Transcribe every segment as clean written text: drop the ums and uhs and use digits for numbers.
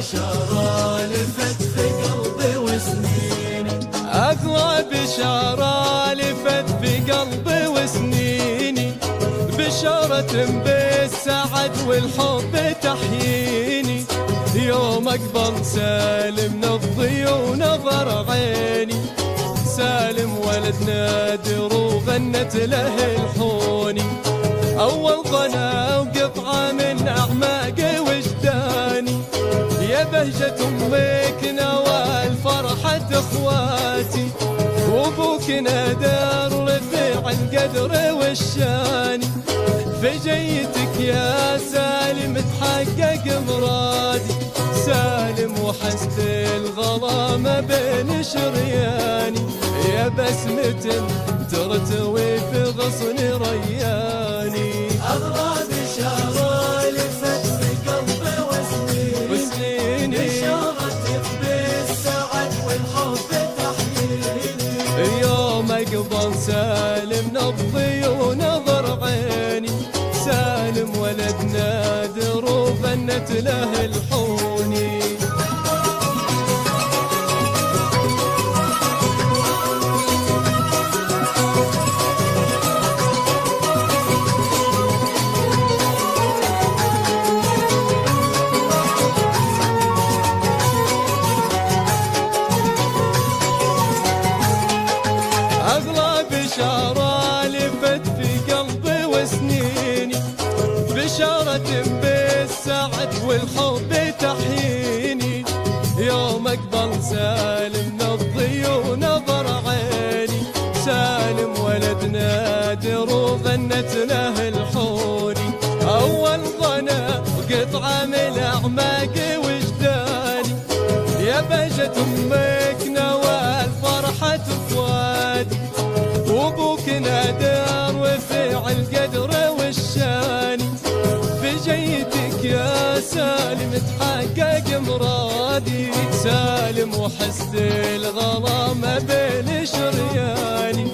بشارة لفت في قلبي وسنيني، أغلى بشارة لفت في قلبي وسنيني، بشارة بالسعد والحب تحييني، يوم أقبل سالم نبضي ونظر عيني، سالم ولد نادر وغنت له الحوني، أول ظنا وقطعة من أعماق وجداني، يا بهجة أمك نوال فرحة إخواتي، وأبوك نادر رفيع القدر والشاني، في جيتك يا سالم تحقق مرادي، سالم وحسد الغلا بين شرياني، يا بسمة ترتوي في غصن رياني. أغلى بشارة لفت في قلبي وسنيني، بشارة بالسعد والحب تحييني، يوم أقبل سالم نبضي ونظر عيني، سالم ولد نادر وغنت له الحوني. أغلى بشارة لفت في قلبي وسنيني، بشارة بالسعد والحب تحييني، يوم أقبل سالم نبضي ونظر عيني، سالم ولد نادر وغنت له الحوني، أول ظنا وقطعة من أعماق وجداني، يا بهجة أمك نوال فرحة إخواتي، وأبوك نادر وفيع القدر والشاني، في جيتك يا سالم تحقق مرادي، سالم وحسد الغلا بين شرياني،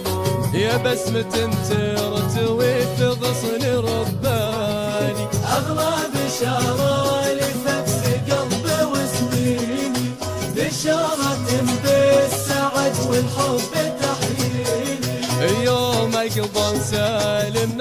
يا بسمة ترتوي في غصن رباني. أغلى بشارة لفت في قلبي وسنيني، بشارة بالسعد والحب تحييني، يوم أقبل سالم